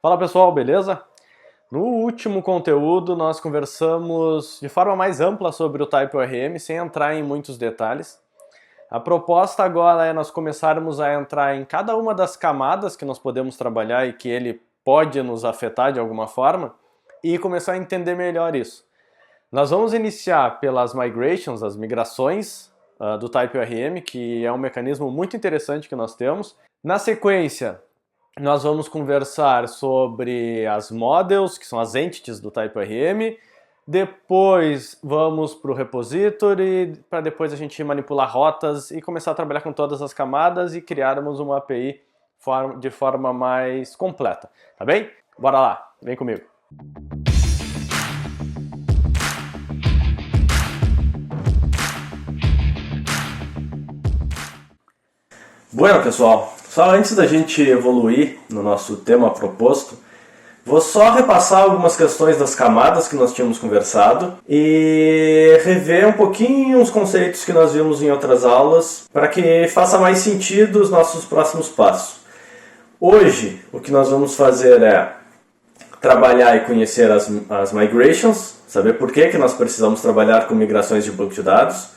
Fala pessoal, beleza? No último conteúdo nós conversamos de forma mais ampla sobre o TypeORM, sem entrar em muitos detalhes. A proposta agora é nós começarmos a entrar em cada uma das camadas que nós podemos trabalhar e que ele pode nos afetar de alguma forma e começar a entender melhor isso. Nós vamos iniciar pelas migrations, as migrações do TypeORM, que é um mecanismo muito interessante que nós temos. Na sequência, nós vamos conversar sobre as models, que são as entities do TypeORM. Depois vamos para o repository, para depois a gente manipular rotas e começar a trabalhar com todas as camadas e criarmos uma API de forma mais completa, tá bem? Bora lá, vem comigo. Bueno, pessoal, só antes da gente evoluir no nosso tema proposto, vou só repassar algumas questões das camadas que nós tínhamos conversado e rever um pouquinho os conceitos que nós vimos em outras aulas para que faça mais sentido os nossos próximos passos. Hoje, o que nós vamos fazer é trabalhar e conhecer as migrations, saber por que nós precisamos trabalhar com migrações de banco de dados.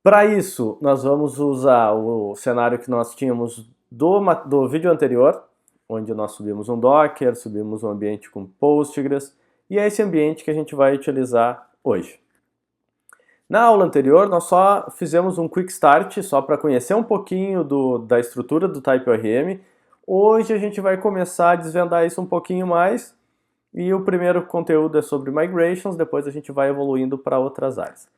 Para isso, nós vamos usar o cenário que nós tínhamos do vídeo anterior, onde nós subimos um Docker, subimos um ambiente com Postgres, e é esse ambiente que a gente vai utilizar hoje. Na aula anterior, nós só fizemos um quick start, só para conhecer um pouquinho da estrutura do TypeORM. Hoje a gente vai começar a desvendar isso um pouquinho mais, e o primeiro conteúdo é sobre migrations, depois a gente vai evoluindo para outras áreas.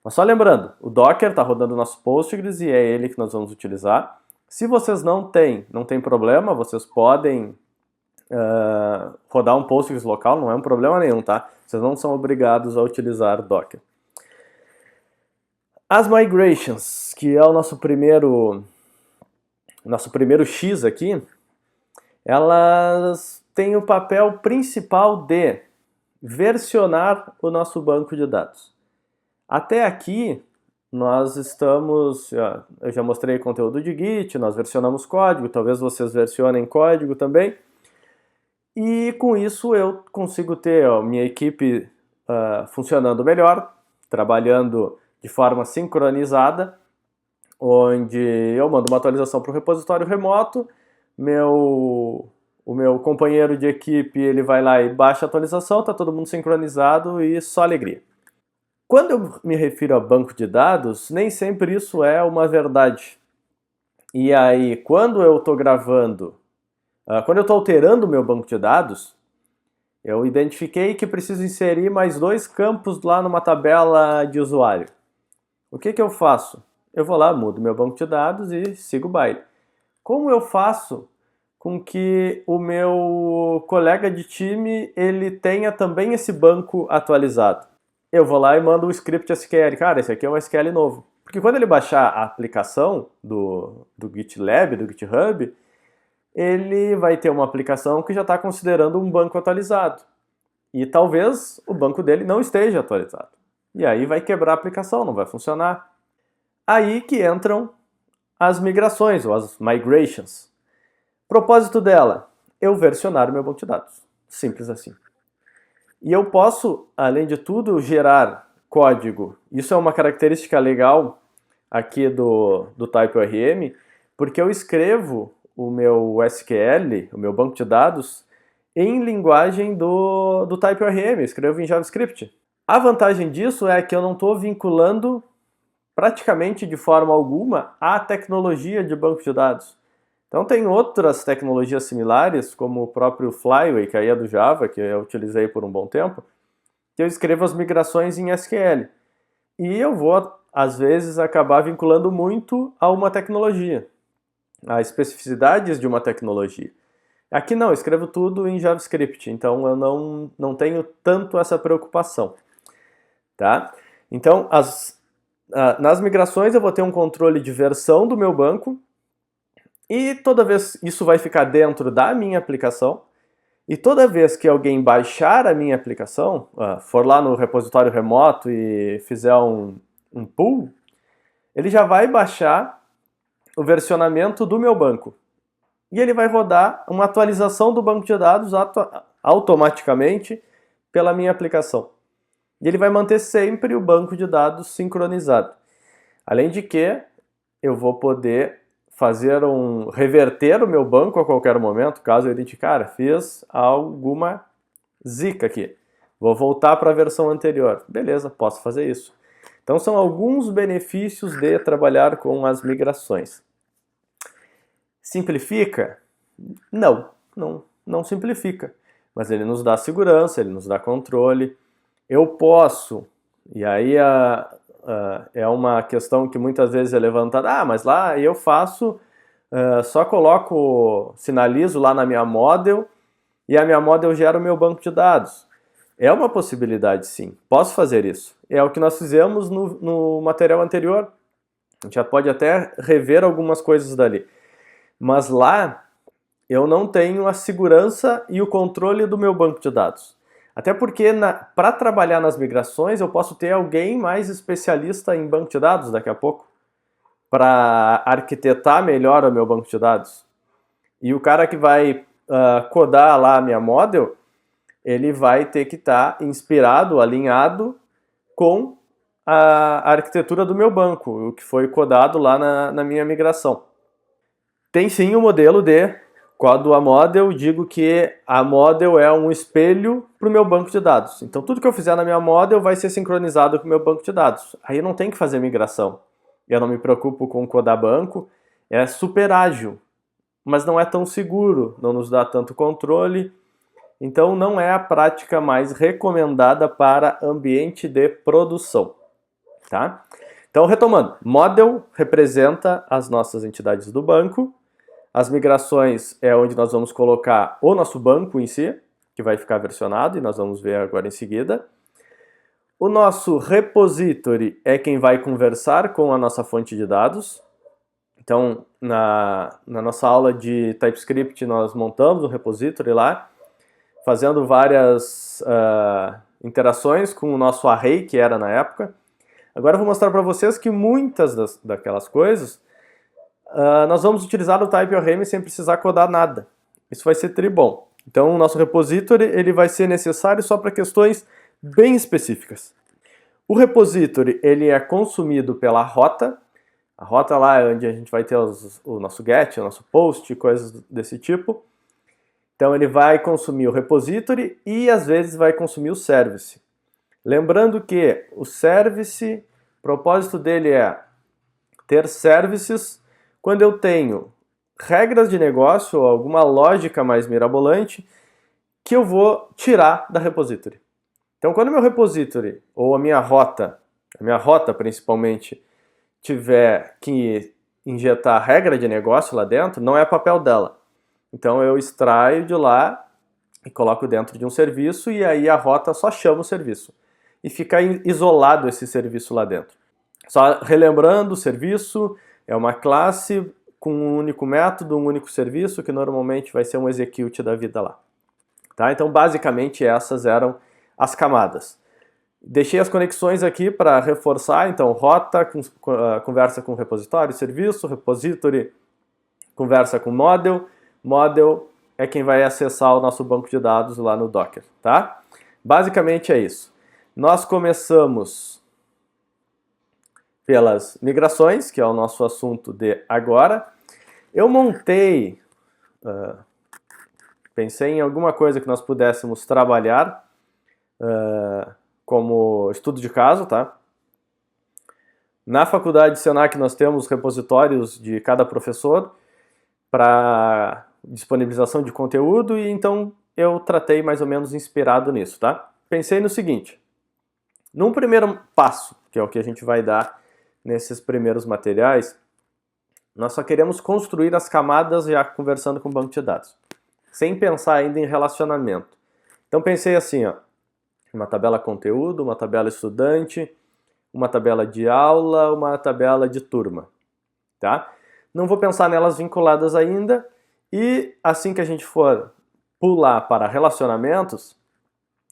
Mas só lembrando, o Docker está rodando o nosso Postgres e é ele que nós vamos utilizar. Se vocês não tem problema, vocês podem rodar um Postgres local, não é um problema nenhum, tá? Vocês não são obrigados a utilizar Docker. As migrations, que é o nosso primeiro X aqui, elas têm o papel principal de versionar o nosso banco de dados. Até aqui, nós estamos, eu já mostrei conteúdo de Git, nós versionamos código, talvez vocês versionem código também. E com isso eu consigo ter a minha equipe funcionando melhor, trabalhando de forma sincronizada, onde eu mando uma atualização para o repositório remoto, o meu companheiro de equipe ele vai lá e baixa a atualização, está todo mundo sincronizado e só alegria. Quando eu me refiro a banco de dados, nem sempre isso é uma verdade. E aí, quando eu estou gravando, quando eu estou alterando o meu banco de dados, eu identifiquei que preciso inserir mais 2 campos lá numa tabela de usuário. O que eu faço? Eu vou lá, mudo meu banco de dados e sigo o baile. Como eu faço com que o meu colega de time ele tenha também esse banco atualizado? Eu vou lá e mando um script SQL. Cara, esse aqui é um SQL novo. Porque quando ele baixar a aplicação do GitLab, do GitHub, ele vai ter uma aplicação que já está considerando um banco atualizado. E talvez o banco dele não esteja atualizado. E aí vai quebrar a aplicação, não vai funcionar. Aí que entram as migrações, ou as migrations. Propósito dela, eu versionar o meu banco de dados. Simples assim. E eu posso, além de tudo, gerar código. Isso é uma característica legal aqui do TypeORM, porque eu escrevo o meu SQL, o meu banco de dados, em linguagem do TypeORM, eu escrevo em JavaScript. A vantagem disso é que eu não estou vinculando praticamente de forma alguma a tecnologia de banco de dados. Então tem outras tecnologias similares, como o próprio Flyway, que aí é do Java, que eu utilizei por um bom tempo, que eu escrevo as migrações em SQL. E eu vou, às vezes, acabar vinculando muito a uma tecnologia, a especificidades de uma tecnologia. Aqui não, eu escrevo tudo em JavaScript, então eu não tenho tanto essa preocupação. Tá? Então, nas migrações eu vou ter um controle de versão do meu banco, e toda vez isso vai ficar dentro da minha aplicação, e toda vez que alguém baixar a minha aplicação, for lá no repositório remoto e fizer um pull, ele já vai baixar o versionamento do meu banco. e ele vai rodar uma atualização do banco de dados automaticamente pela minha aplicação. E ele vai manter sempre o banco de dados sincronizado. Além de que eu vou poder reverter o meu banco a qualquer momento, caso eu identifique, fiz alguma zica aqui. Vou voltar para a versão anterior. Beleza, posso fazer isso. Então são alguns benefícios de trabalhar com as migrações. Simplifica? Não simplifica. Mas ele nos dá segurança, ele nos dá controle. Eu posso, e aí é uma questão que muitas vezes é levantada, mas lá eu faço, só sinalizo lá na minha model, e a minha model gera o meu banco de dados. É uma possibilidade, sim. Posso fazer isso. É o que nós fizemos no material anterior. A gente já pode até rever algumas coisas dali. Mas lá, eu não tenho a segurança e o controle do meu banco de dados. Até porque, para trabalhar nas migrações, eu posso ter alguém mais especialista em banco de dados daqui a pouco, para arquitetar melhor o meu banco de dados. E o cara que vai codar lá a minha model, ele vai ter que estar inspirado, alinhado com a arquitetura do meu banco, o que foi codado lá na minha migração. Tem sim o modelo de codo a model, digo que a model é um espelho para o meu banco de dados. Então tudo que eu fizer na minha model vai ser sincronizado com o meu banco de dados. Aí eu não tenho que fazer migração. Eu não me preocupo com codar banco, é super ágil, mas não é tão seguro, não nos dá tanto controle. Então não é a prática mais recomendada para ambiente de produção, tá? Então retomando, model representa as nossas entidades do banco, as migrações é onde nós vamos colocar o nosso banco em si, que vai ficar versionado e nós vamos ver agora em seguida. O nosso repository é quem vai conversar com a nossa fonte de dados. Então na nossa aula de TypeScript nós montamos um repository lá, fazendo várias interações com o nosso array, que era na época. Agora eu vou mostrar para vocês que muitas daquelas coisas nós vamos utilizar o TypeORM sem precisar codar nada. Isso vai ser tribom. Então o nosso repository ele vai ser necessário só para questões bem específicas. O repository ele é consumido pela rota. A rota lá é onde a gente vai ter o nosso get, o nosso post, coisas desse tipo. Então ele vai consumir o repository e às vezes vai consumir o service. Lembrando que o service, o propósito dele é ter services quando eu tenho regras de negócio ou alguma lógica mais mirabolante que eu vou tirar da repository. Então quando o meu repository ou a minha rota principalmente, tiver que injetar regra de negócio lá dentro, não é papel dela. Então eu extraio de lá e coloco dentro de um serviço e aí a rota só chama o serviço. E fica isolado esse serviço lá dentro. Só relembrando, o serviço é uma classe com um único método, um único serviço, que normalmente vai ser um execute da vida lá. Tá? Então basicamente essas eram as camadas. Deixei as conexões aqui para reforçar, então rota conversa com repositório, serviço, repository conversa com model, model é quem vai acessar o nosso banco de dados lá no Docker, tá? Basicamente é isso. Nós começamos pelas migrações, que é o nosso assunto de agora. Eu montei, pensei em alguma coisa que nós pudéssemos trabalhar como estudo de caso, tá? Na faculdade de Senac nós temos repositórios de cada professor para disponibilização de conteúdo e então eu tratei mais ou menos inspirado nisso, tá? Pensei no seguinte, num primeiro passo, que é o que a gente vai dar nesses primeiros materiais, nós só queremos construir as camadas já conversando com o banco de dados, sem pensar ainda em relacionamento. Então pensei assim, ó, uma tabela conteúdo, uma tabela estudante, uma tabela de aula, uma tabela de turma, tá? Não vou pensar nelas vinculadas ainda e assim que a gente for pular para relacionamentos,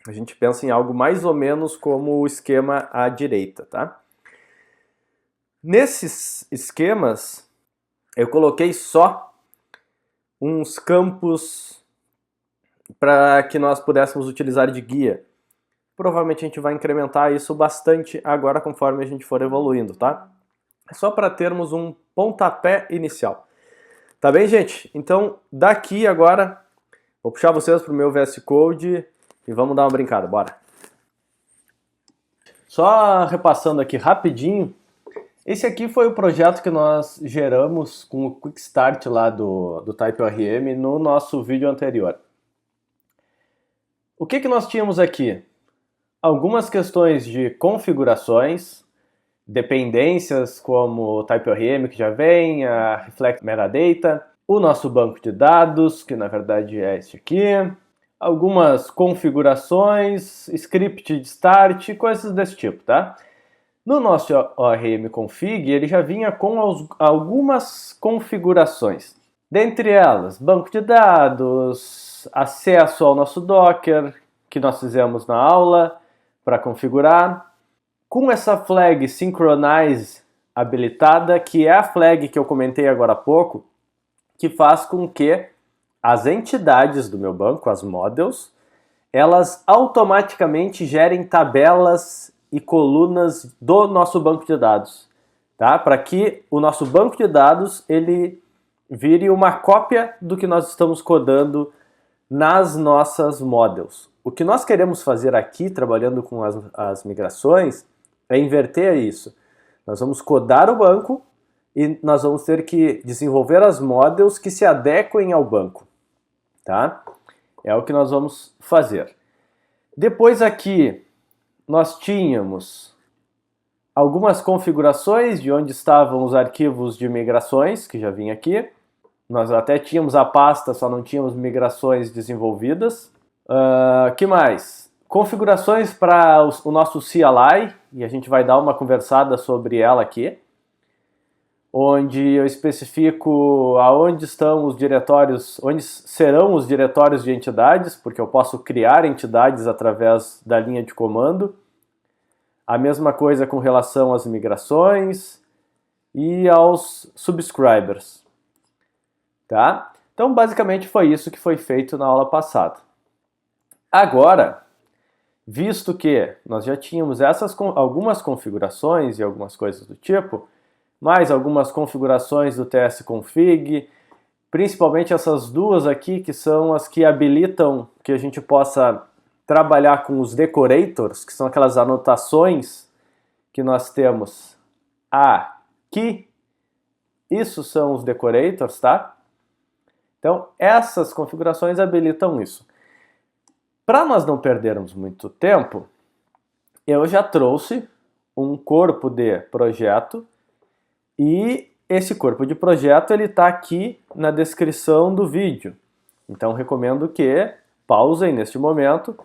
a gente pensa em algo mais ou menos como o esquema à direita, tá? Nesses esquemas, eu coloquei só uns campos para que nós pudéssemos utilizar de guia. Provavelmente a gente vai incrementar isso bastante agora conforme a gente for evoluindo, tá? É só para termos um pontapé inicial. Tá bem, gente? Então, daqui agora, vou puxar vocês para o meu VS Code e vamos dar uma brincada, bora! Só repassando aqui rapidinho, esse aqui foi o projeto que nós geramos com o Quick Start lá do TypeORM no nosso vídeo anterior. O que nós tínhamos aqui? Algumas questões de configurações, dependências como o TypeORM que já vem, a Reflect Metadata, o nosso banco de dados, que na verdade é este aqui, algumas configurações, script de start, coisas desse tipo, tá? No nosso ORM config, ele já vinha com algumas configurações. Dentre elas, banco de dados, acesso ao nosso Docker, que nós fizemos na aula para configurar. Com essa flag Synchronize habilitada, que é a flag que eu comentei agora há pouco, que faz com que as entidades do meu banco, as models, elas automaticamente gerem tabelas e colunas do nosso banco de dados, tá? Para que o nosso banco de dados ele vire uma cópia do que nós estamos codando nas nossas models. O que nós queremos fazer aqui, trabalhando com as migrações, é inverter isso. Nós vamos codar o banco e nós vamos ter que desenvolver as models que se adequem ao banco, tá? É o que nós vamos fazer. Depois aqui nós tínhamos algumas configurações de onde estavam os arquivos de migrações, que já vinha aqui. Nós até tínhamos a pasta, só não tínhamos migrações desenvolvidas. Que mais? Configurações para o nosso CLI, e a gente vai dar uma conversada sobre ela aqui, onde eu especifico aonde estão os diretórios, onde serão os diretórios de entidades, porque eu posso criar entidades através da linha de comando. A mesma coisa com relação às migrações e aos subscribers, tá? Então, basicamente foi isso que foi feito na aula passada. Agora, visto que nós já tínhamos algumas configurações e algumas coisas do tipo, mais algumas configurações do tsconfig, principalmente essas duas aqui, que são as que habilitam que a gente possa trabalhar com os decorators, que são aquelas anotações que nós temos aqui. Isso são os decorators, tá? Então, essas configurações habilitam isso. Para nós não perdermos muito tempo, eu já trouxe um corpo de projeto e esse corpo de projeto ele está aqui na descrição do vídeo. Então recomendo que pausem neste momento,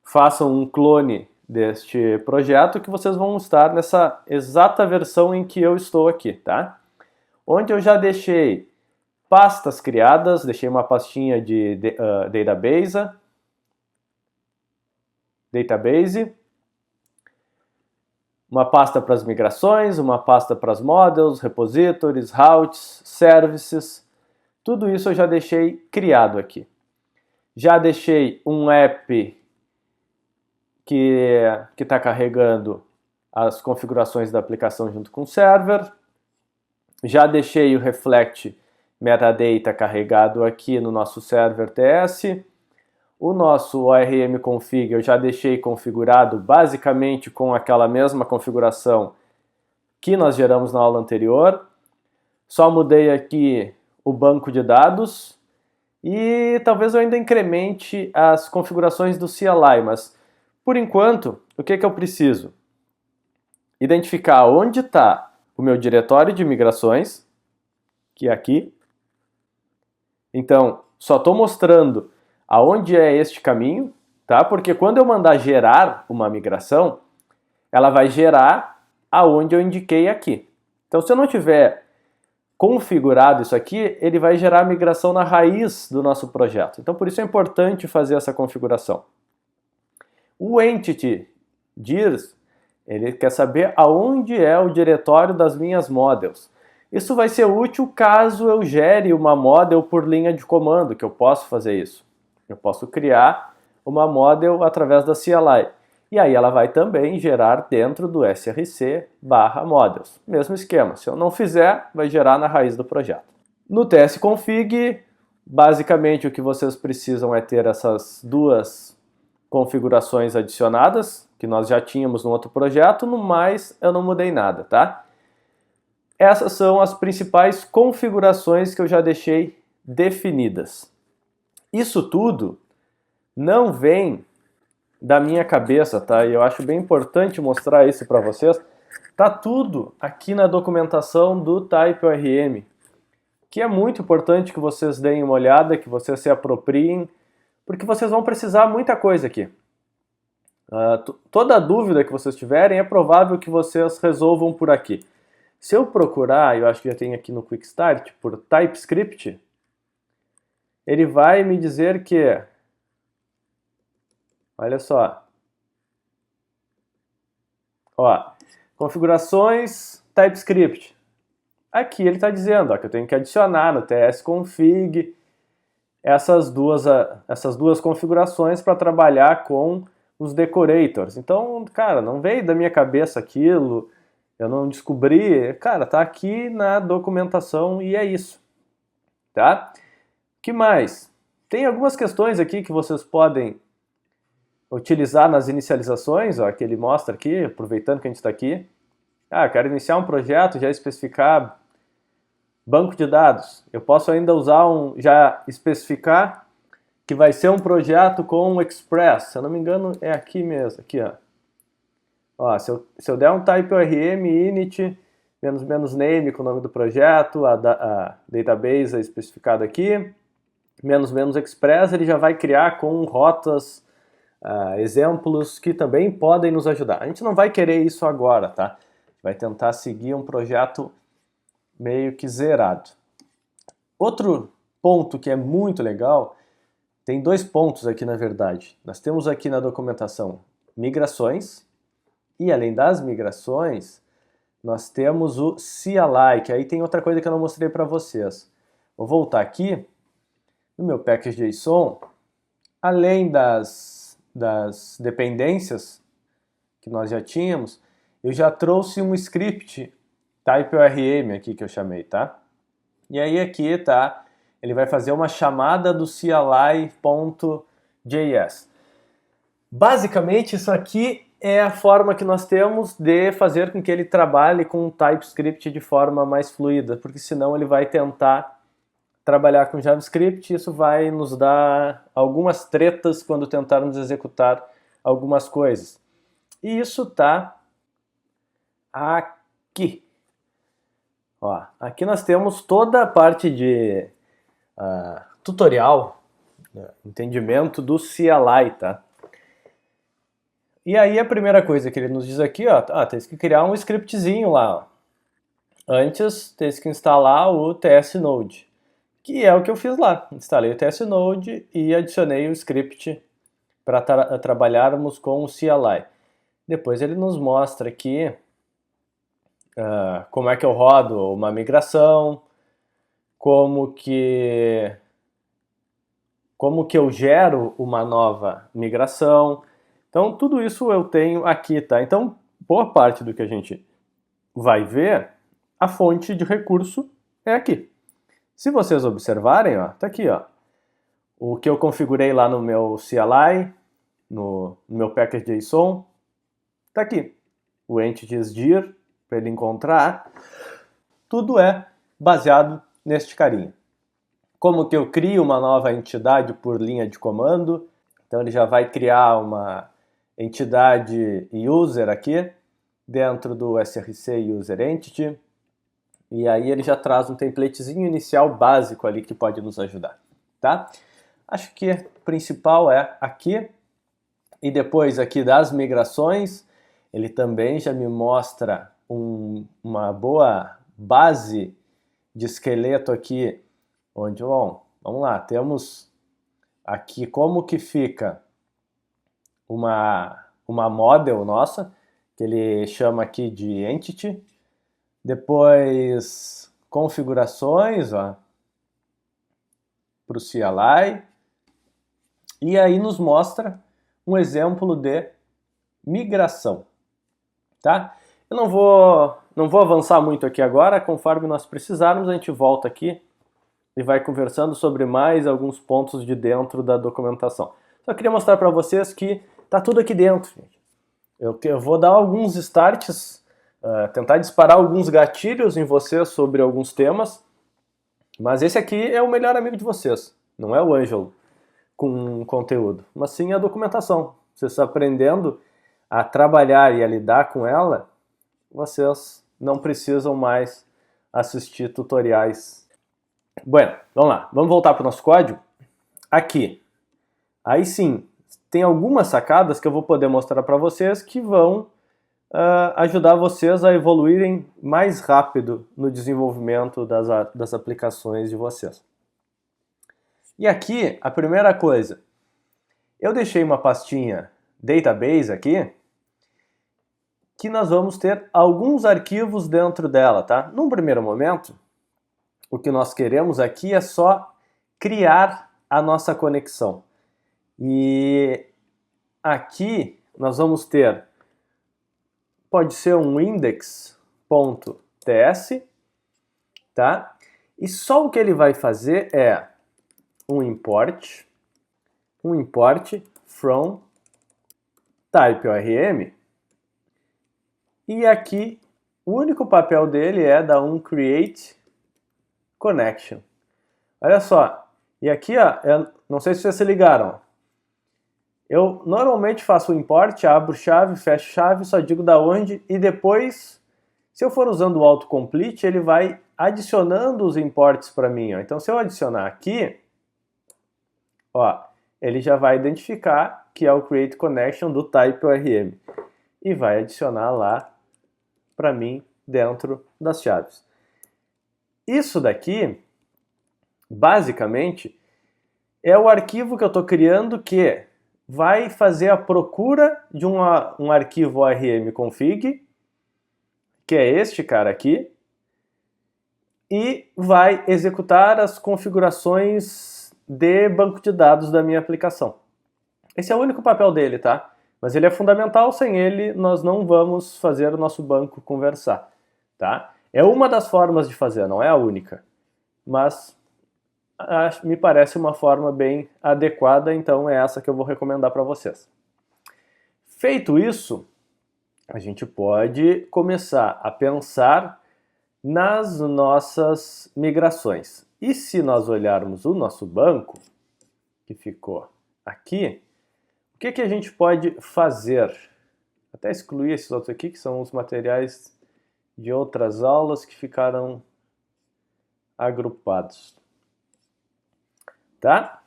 façam um clone deste projeto que vocês vão estar nessa exata versão em que eu estou aqui, tá? Onde eu já deixei pastas criadas, deixei uma pastinha de database, uma pasta para as migrações, uma pasta para as models, repositories, routes, services, tudo isso eu já deixei criado aqui. Já deixei um app que está carregando as configurações da aplicação junto com o server. Já deixei o Reflect Metadata carregado aqui no nosso server TS. O nosso ORM config eu já deixei configurado basicamente com aquela mesma configuração que nós geramos na aula anterior. Só mudei aqui o banco de dados e talvez eu ainda incremente as configurações do CLI, mas por enquanto, o que eu preciso? Identificar onde está o meu diretório de migrações, que é aqui. Então, só estou mostrando aonde é este caminho, tá? Porque quando eu mandar gerar uma migração, ela vai gerar aonde eu indiquei aqui. Então, se eu não tiver configurado isso aqui, ele vai gerar a migração na raiz do nosso projeto. Então, por isso é importante fazer essa configuração. O Entity Dirs, ele quer saber aonde é o diretório das minhas models. Isso vai ser útil caso eu gere uma model por linha de comando, que eu posso fazer isso. Eu posso criar uma model através da CLI. E aí ela vai também gerar dentro do src/models. Mesmo esquema. Se eu não fizer, vai gerar na raiz do projeto. No tsconfig, basicamente o que vocês precisam é ter essas duas configurações adicionadas, que nós já tínhamos no outro projeto, no mais eu não mudei nada, tá? Essas são as principais configurações que eu já deixei definidas. Isso tudo não vem da minha cabeça, tá? E eu acho bem importante mostrar isso para vocês. Tá tudo aqui na documentação do TypeORM, que é muito importante que vocês deem uma olhada, que vocês se apropriem, porque vocês vão precisar muita coisa aqui. Toda dúvida que vocês tiverem, é provável que vocês resolvam por aqui. Se eu procurar, eu acho que já tem aqui no Quick Start, por TypeScript, ele vai me dizer que, olha só, ó, configurações TypeScript. Aqui ele está dizendo ó, que eu tenho que adicionar no tsconfig essas duas configurações para trabalhar com os decorators. Então, cara, não veio da minha cabeça aquilo, eu não descobri, cara, tá aqui na documentação e é isso, tá? O que mais? Tem algumas questões aqui que vocês podem utilizar nas inicializações, ó, que ele mostra aqui, aproveitando que a gente está aqui. Ah, quero iniciar um projeto, já especificar banco de dados. Eu posso ainda usar já especificar que vai ser um projeto com Express. Se eu não me engano, é aqui mesmo, aqui, ó. Ó, se eu der um typeorm init --name com o nome do projeto, a database é especificada aqui, --, express, ele já vai criar com rotas, exemplos que também podem nos ajudar. A gente não vai querer isso agora, tá? Vai tentar seguir um projeto meio que zerado. Outro ponto que é muito legal, tem dois pontos aqui na verdade. Nós temos aqui na documentação migrações, e além das migrações, nós temos o CLI, que aí tem outra coisa que eu não mostrei para vocês. Vou voltar aqui no meu package.json, além das dependências que nós já tínhamos, eu já trouxe um script TypeORM aqui que eu chamei, tá? E aí aqui, tá? Ele vai fazer uma chamada do CLI.js. Basicamente, isso aqui é a forma que nós temos de fazer com que ele trabalhe com o TypeScript de forma mais fluida, porque senão ele vai tentar trabalhar com JavaScript e isso vai nos dar algumas tretas quando tentarmos executar algumas coisas. E isso tá aqui. Ó, aqui nós temos toda a parte de tutorial, entendimento do CLI, tá? E aí a primeira coisa que ele nos diz aqui, ó, tem que criar um scriptzinho lá, ó. Antes tem que instalar o tsnode, que é o que eu fiz lá. Instalei o tsnode e adicionei o script para trabalharmos com o CLI. Depois ele nos mostra aqui como é que eu rodo uma migração, como que eu gero uma nova migração. Então, tudo isso eu tenho aqui, tá? Então, boa parte do que a gente vai ver, a fonte de recurso é aqui. Se vocês observarem, ó, tá aqui, ó, o que eu configurei lá no meu CLI, no meu package.json, tá aqui. O entities.dir, para ele encontrar, tudo é baseado neste carinha. Como que eu crio uma nova entidade por linha de comando, então ele já vai criar uma entidade user aqui, dentro do src user entity, e aí ele já traz um templatezinho inicial básico ali que pode nos ajudar, tá? Acho que o principal é aqui, e depois aqui das migrações, ele também já me mostra uma boa base de esqueleto aqui, onde, bom, vamos lá, temos aqui como que fica uma model nossa, que ele chama aqui de entity. Depois, configurações, ó, para o CLI, e aí nos mostra um exemplo de migração, tá? Eu não vou avançar muito aqui agora, conforme nós precisarmos a gente volta aqui e vai conversando sobre mais alguns pontos de dentro da documentação. Só queria mostrar para vocês que tá tudo aqui dentro, gente. Eu vou dar alguns starts, tentar disparar alguns gatilhos em vocês sobre alguns temas, mas esse aqui é o melhor amigo de vocês, não é o Ângelo com conteúdo, mas sim a documentação. Vocês aprendendo a trabalhar e a lidar com ela, vocês não precisam mais assistir tutoriais. Bueno, vamos lá, vamos voltar para o nosso código. Aqui, aí sim, tem algumas sacadas que eu vou poder mostrar para vocês que vão ajudar vocês a evoluírem mais rápido no desenvolvimento das aplicações de vocês. E aqui, a primeira coisa, eu deixei uma pastinha database aqui, que nós vamos ter alguns arquivos dentro dela, tá? Num primeiro momento, o que nós queremos aqui é só criar a nossa conexão. E aqui nós vamos ter, pode ser um index.ts, tá? E só o que ele vai fazer é um import from type ORM, e aqui o único papel dele é dar um create connection. Olha só, e aqui, ó, não sei se vocês se ligaram, eu normalmente faço o import, abro chave, fecho chave, só digo da onde, e depois, se eu for usando o autocomplete, ele vai adicionando os imports para mim, ó. Então se eu adicionar aqui, ó, ele já vai identificar que é o create connection do type ORM e vai adicionar lá para mim dentro das chaves. Isso daqui, basicamente, é o arquivo que eu estou criando que vai fazer a procura de um arquivo ORM config, que é este cara aqui, e vai executar as configurações de banco de dados da minha aplicação. Esse é o único papel dele, tá? Mas ele é fundamental, sem ele nós não vamos fazer o nosso banco conversar, tá? É uma das formas de fazer, não é a única, mas me parece uma forma bem adequada, então é essa que eu vou recomendar para vocês. Feito isso, a gente pode começar a pensar nas nossas migrações. E se nós olharmos o nosso banco, que ficou aqui, o que a gente pode fazer? Até excluir esses outros aqui, que são os materiais de outras aulas que ficaram agrupados. Tá?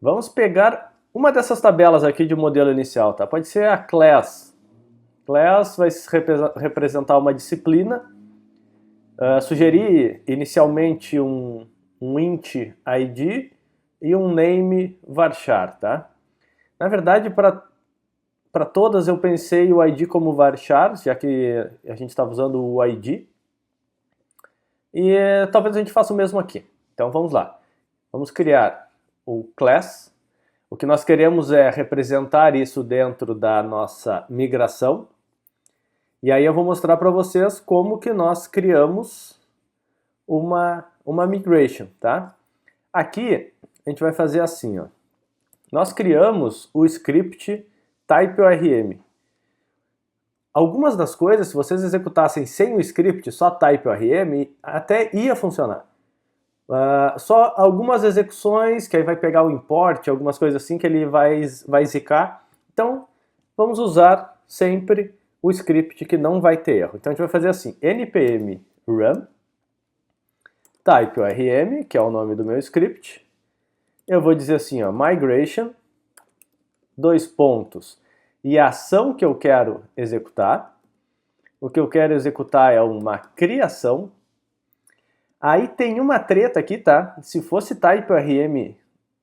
Vamos pegar uma dessas tabelas aqui de modelo inicial, tá? Pode ser a class. Class vai representar uma disciplina. Sugerir inicialmente um int id e um name varchar, tá? Na verdade, para todas eu pensei o id como varchar, já que a gente estava usando o id. E talvez a gente faça o mesmo aqui. Então vamos lá. Vamos criar o class. O que nós queremos é representar isso dentro da nossa migração. E aí eu vou mostrar para vocês como que nós criamos uma migration, tá? Aqui a gente vai fazer assim, ó. Nós criamos o script typeorm. Algumas das coisas, se vocês executassem sem o script, só typeorm, até ia funcionar. Só algumas execuções, que aí vai pegar o import, algumas coisas assim, que ele vai zicar. Então, vamos usar sempre o script que não vai ter erro. Então a gente vai fazer assim, npm run typeorm, que é o nome do meu script. Eu vou dizer assim, ó, migration, dois pontos, e a ação que eu quero executar. O que eu quero executar é uma criação. Aí tem uma treta aqui, tá? Se fosse typeorm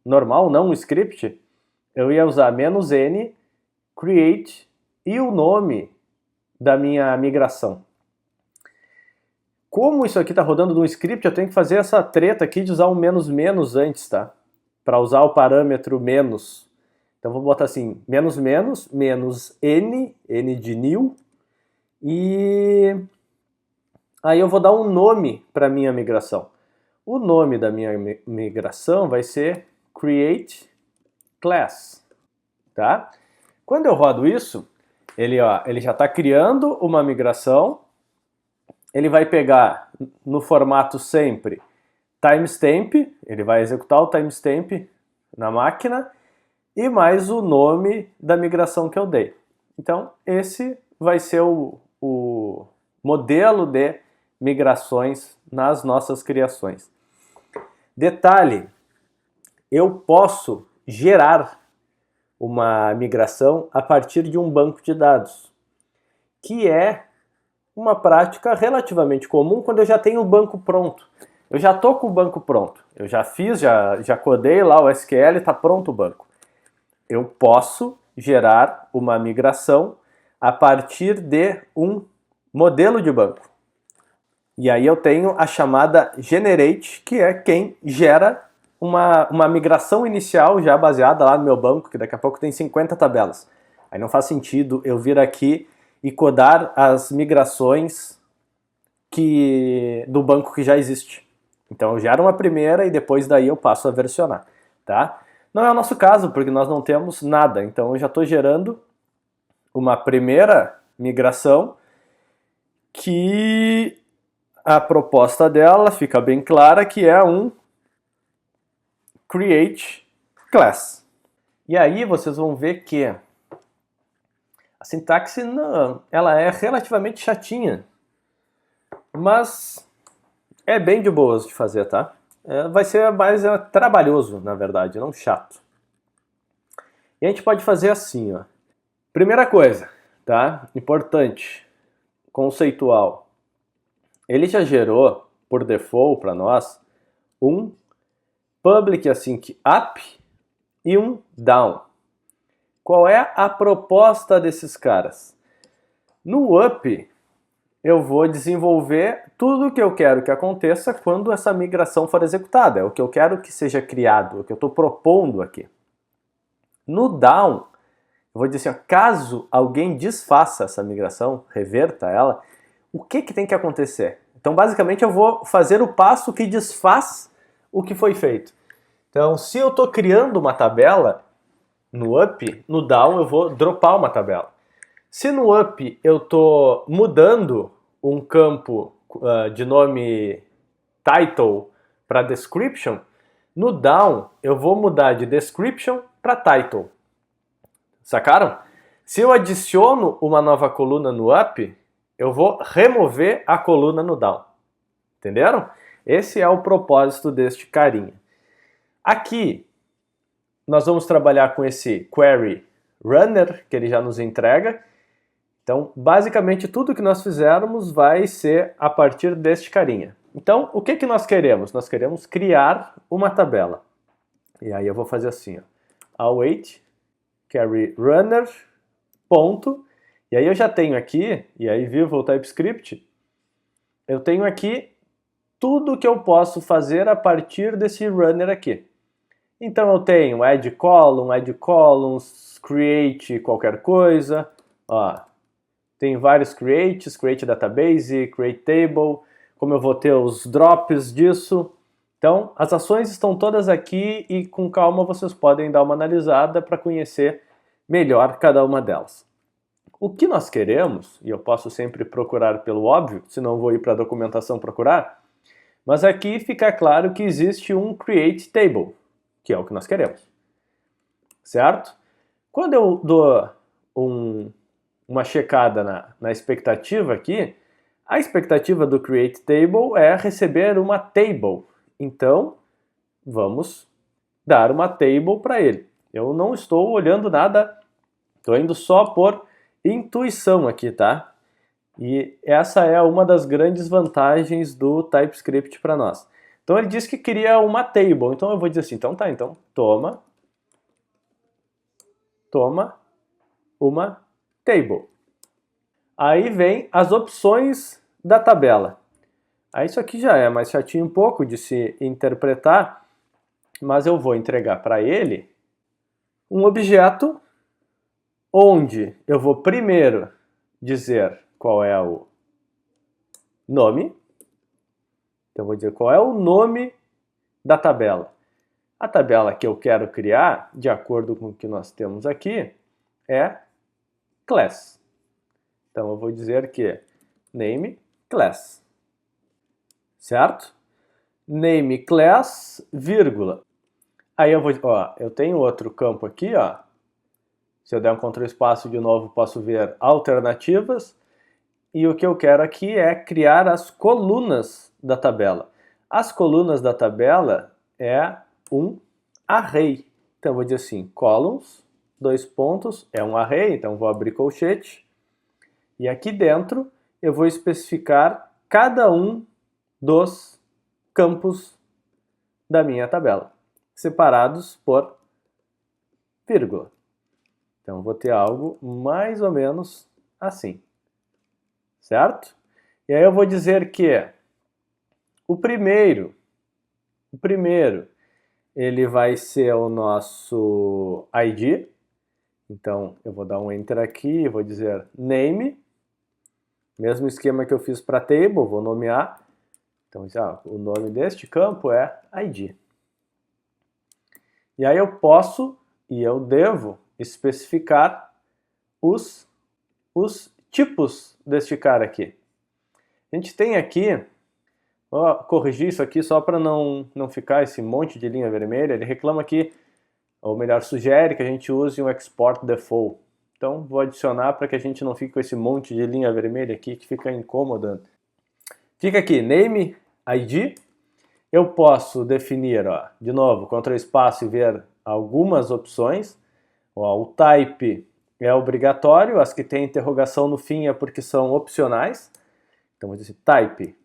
normal, não um script, eu ia usar "-n", create e o nome da minha migração. Como isso aqui está rodando num script, eu tenho que fazer essa treta aqui de usar um menos menos antes, tá? Para usar o parâmetro menos. Então vou botar assim, menos menos, menos n, n de new, e aí eu vou dar um nome para minha migração. O nome da minha migração vai ser create class, tá? Quando eu rodo isso, ele já está criando uma migração. Ele vai pegar no formato sempre timestamp, ele vai executar o timestamp na máquina e mais o nome da migração que eu dei. Então, esse vai ser o modelo de migrações nas nossas criações. Detalhe, eu posso gerar uma migração a partir de um banco de dados, que é uma prática relativamente comum quando eu já tenho o banco pronto. Eu já estou com o banco pronto. Eu já fiz, já codei lá o SQL, está pronto o banco. Eu posso gerar uma migração a partir de um modelo de banco. E aí eu tenho a chamada generate, que é quem gera uma migração inicial já baseada lá no meu banco, que daqui a pouco tem 50 tabelas. Aí não faz sentido eu vir aqui e codar as migrações do banco que já existe. Então eu gero uma primeira e depois daí eu passo a versionar, tá? Não é o nosso caso, porque nós não temos nada. Então eu já estou gerando uma primeira migração que a proposta dela fica bem clara, que é um create class. E aí vocês vão ver que a sintaxe ela é relativamente chatinha, mas é bem de boas de fazer, tá? Vai ser mais trabalhoso, na verdade, não chato. E a gente pode fazer assim, ó. Primeira coisa, tá? Importante, conceitual. Ele já gerou, por default, para nós, um public async up e um down. Qual é a proposta desses caras? No up, eu vou desenvolver tudo o que eu quero que aconteça quando essa migração for executada. É o que eu quero que seja criado, é o que eu estou propondo aqui. No down, eu vou dizer assim, caso alguém desfaça essa migração, reverta ela, o que tem que acontecer? Então, basicamente, eu vou fazer o passo que desfaz o que foi feito. Então, se eu estou criando uma tabela no up, no down eu vou dropar uma tabela. Se no up eu estou mudando um campo de nome title para description, no down eu vou mudar de description para title. Sacaram? Se eu adiciono uma nova coluna no up, eu vou remover a coluna no down. Entenderam? Esse é o propósito deste carinha. Aqui, nós vamos trabalhar com esse query runner, que ele já nos entrega. Então, basicamente, tudo que nós fizermos vai ser a partir deste carinha. Então, o que nós queremos? Nós queremos criar uma tabela. E aí eu vou fazer assim, ó. Await, query runner, ponto. E aí eu já tenho aqui, e aí vivo o TypeScript, eu tenho aqui tudo que eu posso fazer a partir desse runner aqui. Então eu tenho add columns, create qualquer coisa, ó, tem vários creates, create database, create table, como eu vou ter os drops disso. Então as ações estão todas aqui e com calma vocês podem dar uma analisada para conhecer melhor cada uma delas. O que nós queremos, e eu posso sempre procurar pelo óbvio, senão vou ir para a documentação procurar, mas aqui fica claro que existe um create table, que é o que nós queremos, certo? Quando eu dou uma checada na expectativa aqui, a expectativa do create table é receber uma table. Então, vamos dar uma table para ele. Eu não estou olhando nada, estou indo só por intuição aqui, tá? E essa é uma das grandes vantagens do TypeScript para nós. Então ele diz que cria uma table. Então eu vou dizer assim, então tá, então toma uma table. Aí vem as opções da tabela. Aí isso aqui já é mais chatinho um pouco de se interpretar, mas eu vou entregar para ele um objeto onde eu vou primeiro dizer qual é o nome. Então eu vou dizer qual é o nome da tabela. A tabela que eu quero criar, de acordo com o que nós temos aqui, é class. Então eu vou dizer que name class. Certo? Name class, vírgula. Aí eu vou, ó, eu tenho outro campo aqui, ó. Se eu der um Ctrl espaço de novo, posso ver alternativas. E o que eu quero aqui é criar as colunas da tabela. As colunas da tabela é um array. Então eu vou dizer assim, columns, dois pontos, é um array, então vou abrir colchete. E aqui dentro eu vou especificar cada um dos campos da minha tabela, separados por vírgula. Então vou ter algo mais ou menos assim, certo? E aí eu vou dizer que o primeiro ele vai ser o nosso ID. Então eu vou dar um enter aqui e vou dizer name, mesmo esquema que eu fiz para table, vou nomear. Então o nome deste campo é ID. E aí eu posso e eu devo especificar os tipos deste cara aqui. A gente tem aqui, vou corrigir isso aqui só para não ficar esse monte de linha vermelha. Ele reclama aqui, ou melhor, sugere que a gente use um export default. Então vou adicionar para que a gente não fique com esse monte de linha vermelha aqui que fica incomodando. Fica aqui, name, ID. Eu posso definir, ó, de novo, Ctrl espaço e ver algumas opções. Ó, o type é obrigatório, as que têm interrogação no fim é porque são opcionais. Então vou dizer type.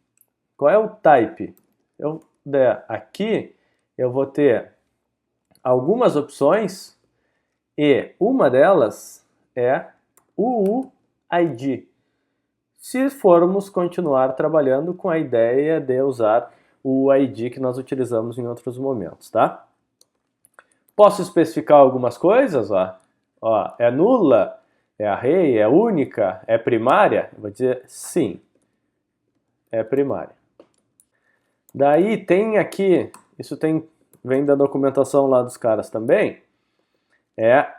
Qual é o type? Eu der aqui, eu vou ter algumas opções e uma delas é UUID. Se formos continuar trabalhando com a ideia de usar o ID que nós utilizamos em outros momentos, tá? Posso especificar algumas coisas, ó. Ó, é nula, é array, é única, é primária? Eu vou dizer sim, é primária. Daí tem aqui, isso vem da documentação lá dos caras também, é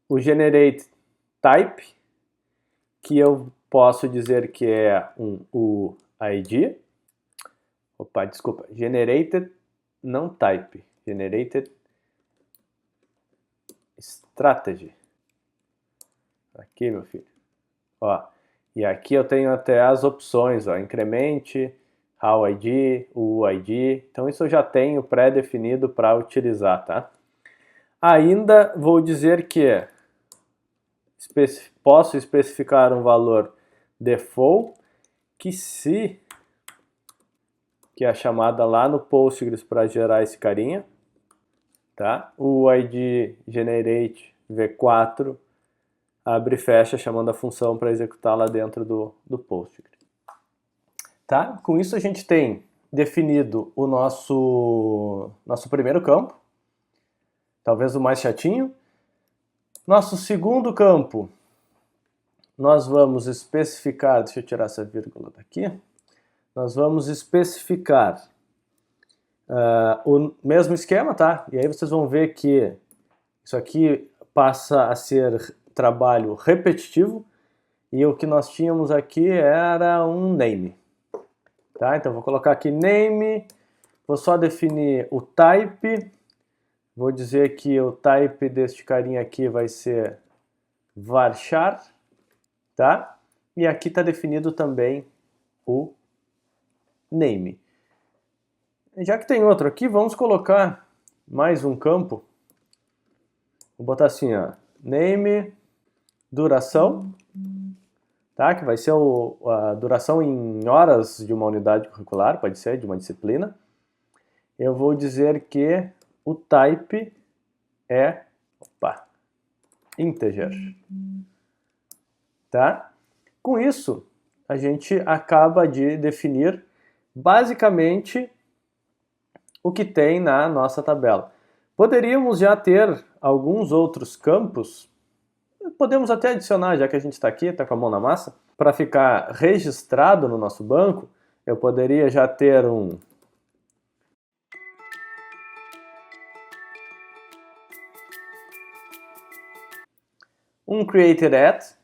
o generate type, que eu posso dizer que é um UID. Opa, desculpa, generated, não type, generated strategy. Aqui, meu filho. Ó, e aqui eu tenho até as opções, ó, incremente, how ID, UID. Então isso eu já tenho pré-definido para utilizar, tá? Ainda vou dizer que posso especificar um valor default que é a chamada lá no Postgres para gerar esse carinha, tá? O ID generate v4 abre e fecha chamando a função para executar lá dentro do Postgres. Tá? Com isso a gente tem definido o nosso primeiro campo, talvez o mais chatinho. Nosso segundo campo, nós vamos especificar, deixa eu tirar essa vírgula daqui, nós vamos especificar o mesmo esquema, tá? E aí vocês vão ver que isso aqui passa a ser trabalho repetitivo e o que nós tínhamos aqui era um name. Tá? Então vou colocar aqui name, vou só definir o type, vou dizer que o type deste carinha aqui vai ser varchar, tá? E aqui está definido também o name. Já que tem outro aqui, vamos colocar mais um campo. Vou botar assim, ó, name, duração, tá? Que vai ser a duração em horas de uma unidade curricular, pode ser, de uma disciplina. Eu vou dizer que o type é integer. Tá? Com isso, a gente acaba de definir basicamente o que tem na nossa tabela. Poderíamos já ter alguns outros campos, podemos até adicionar, já que a gente está aqui, está com a mão na massa, para ficar registrado no nosso banco, eu poderia já ter um created at,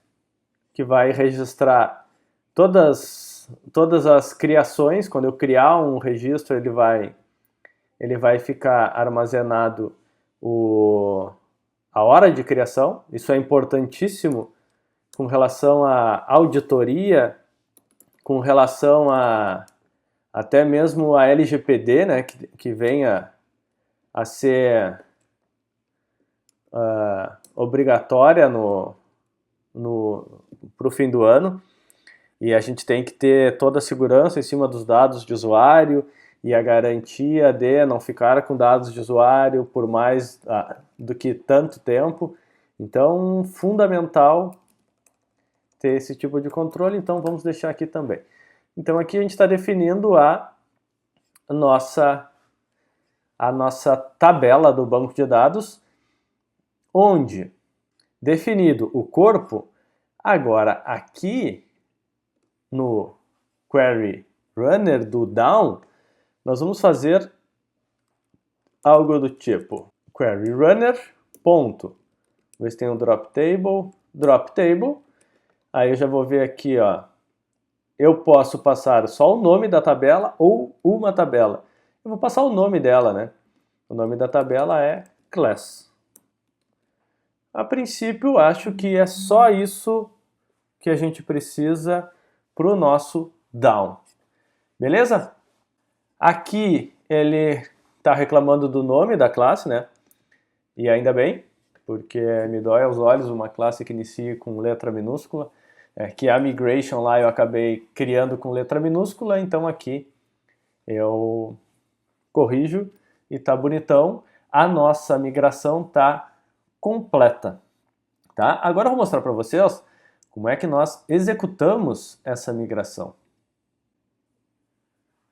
que vai registrar todas as criações. Quando eu criar um registro, ele vai ficar armazenado a hora de criação. Isso é importantíssimo com relação à auditoria, com relação até mesmo a LGPD, né, que venha a ser obrigatória para o fim do ano. E a gente tem que ter toda a segurança em cima dos dados de usuário e a garantia de não ficar com dados de usuário por mais do que tanto tempo. Então, fundamental ter esse tipo de controle, então vamos deixar aqui também. Então aqui a gente está definindo a nossa tabela do banco de dados, onde, definido o corpo, agora aqui no Query Runner do Down, nós vamos fazer algo do tipo Query Runner, ponto. Ver se tem um drop table, aí eu já vou ver aqui, ó, eu posso passar só o nome da tabela ou uma tabela. Eu vou passar o nome dela, né? O nome da tabela é class. A princípio, acho que é só isso que a gente precisa para o nosso down. Beleza? Aqui ele está reclamando do nome da classe, né? E ainda bem, porque me dói aos olhos uma classe que inicia com letra minúscula, que a migration lá eu acabei criando com letra minúscula, então aqui eu corrijo e tá bonitão. A nossa migração tá completa, tá? Agora eu vou mostrar para vocês como é que nós executamos essa migração.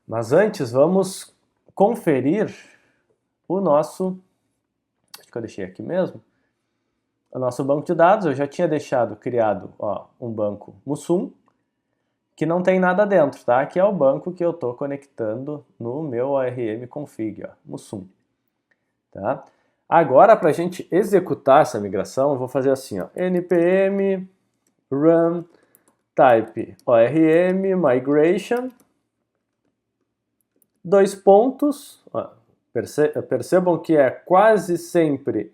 Mas antes vamos conferir o nosso, acho que eu deixei aqui mesmo, o nosso banco de dados. Eu já tinha criado um banco Mussum, que não tem nada dentro, tá? Que é o banco que eu estou conectando no meu ORM config, ó, Mussum. Tá? Agora, para a gente executar essa migração, eu vou fazer assim, ó, npm run type ORM migration, dois pontos, ó, percebam que é quase sempre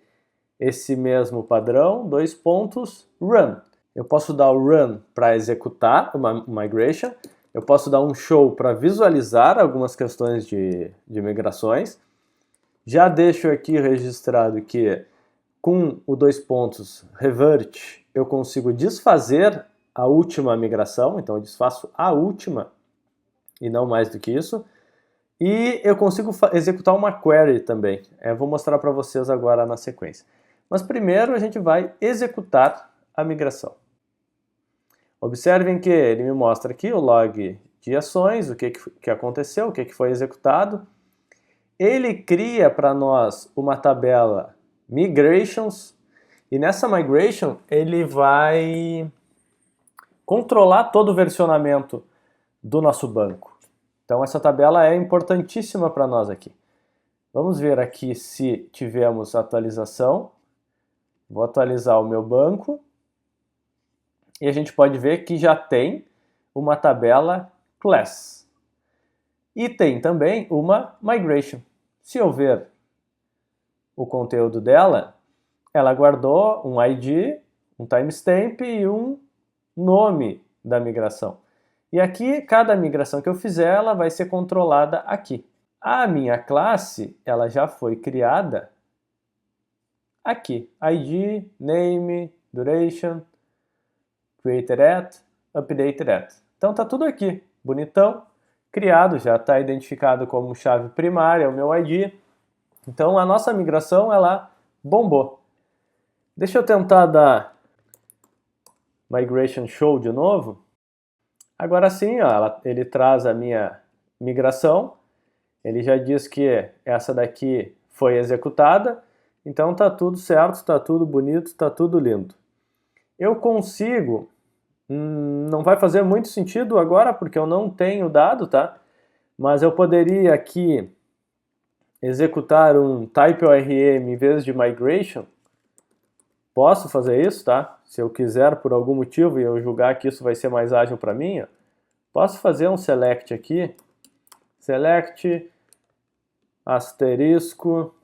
esse mesmo padrão, dois pontos, run. Eu posso dar o run para executar uma migration, eu posso dar um show para visualizar algumas questões de migrações. Já deixo aqui registrado que com o dois pontos revert eu consigo desfazer a última migração, então eu desfaço a última e não mais do que isso. E eu consigo executar uma query também. Eu vou mostrar para vocês agora na sequência. Mas primeiro a gente vai executar a migração. Observem que ele me mostra aqui o log de ações, o que aconteceu, o que foi executado. Ele cria para nós uma tabela migrations, e nessa migration ele vai controlar todo o versionamento do nosso banco. Então essa tabela é importantíssima para nós aqui. Vamos ver aqui se tivemos atualização. Vou atualizar o meu banco. E a gente pode ver que já tem uma tabela class. E tem também uma migration. Se eu ver o conteúdo dela, ela guardou um ID, um timestamp e um nome da migração. E aqui, cada migração que eu fizer, ela vai ser controlada aqui. A minha classe, ela já foi criada aqui. ID, name, duration, created at, updated at. Então tá tudo aqui, bonitão, criado, já está identificado como chave primária, o meu ID. Então a nossa migração, ela bombou. Deixa eu tentar dar migration show de novo. Agora sim, ó, ele traz a minha migração. Ele já diz que essa daqui foi executada, então tá tudo certo, tá tudo bonito, tá tudo lindo. Eu consigo, não vai fazer muito sentido agora porque eu não tenho dado, tá? Mas eu poderia aqui executar um type ORM em vez de migration. Posso fazer isso, tá? Se eu quiser por algum motivo e eu julgar que isso vai ser mais ágil para mim, ó, posso fazer um select aqui, select asterisco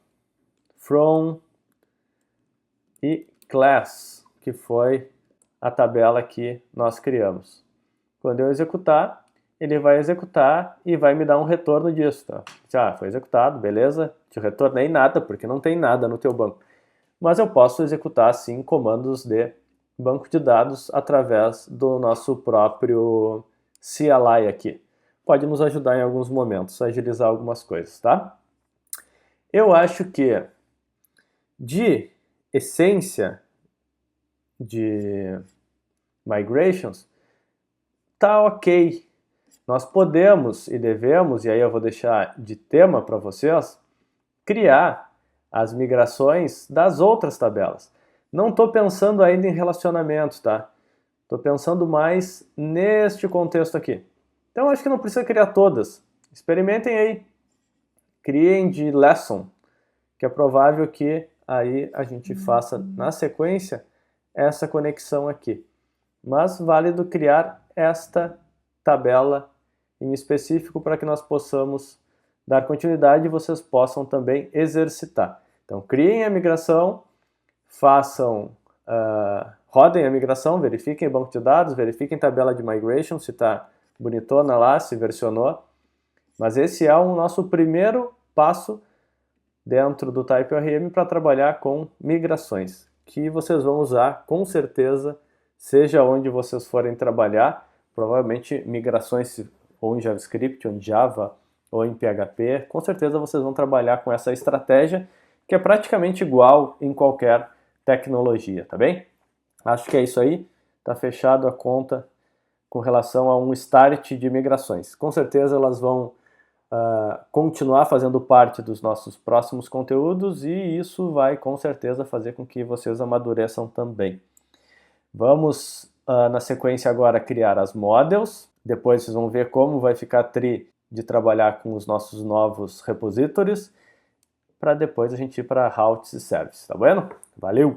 from e class, que foi a tabela que nós criamos. Quando eu executar, ele vai executar e vai me dar um retorno disso. Tá? Ah, foi executado, beleza, te retornei nada, porque não tem nada no teu banco. Mas eu posso executar, sim, comandos de banco de dados através do nosso próprio CLI aqui. Pode nos ajudar em alguns momentos a agilizar algumas coisas, tá? Eu acho que de essência de migrations tá ok. Nós podemos e devemos, e aí eu vou deixar de tema para vocês, criar as migrações das outras tabelas. Não estou pensando ainda em relacionamentos, tá? Estou pensando mais neste contexto aqui. Então acho que não precisa criar todas. Experimentem aí. Criem de lesson, que é provável que aí a gente faça na sequência essa conexão aqui. Mas válido criar esta tabela em específico para que nós possamos dar continuidade e vocês possam também exercitar. Então, criem a migração, rodem a migração, verifiquem o banco de dados, verifiquem a tabela de migration, se está bonitona lá, se versionou. Mas esse é o nosso primeiro passo dentro do Type ORM para trabalhar com migrações, que vocês vão usar com certeza, seja onde vocês forem trabalhar, provavelmente migrações ou em JavaScript, ou em Java, ou em PHP, com certeza vocês vão trabalhar com essa estratégia, que é praticamente igual em qualquer tecnologia, tá bem? Acho que é isso aí, tá fechado a conta com relação a um start de migrações. Com certeza elas vão continuar fazendo parte dos nossos próximos conteúdos e isso vai com certeza fazer com que vocês amadureçam também. Vamos na sequência agora criar as models, depois vocês vão ver como vai ficar tri de trabalhar com os nossos novos repositórios, para depois a gente ir para routes e services, tá vendo? Valeu!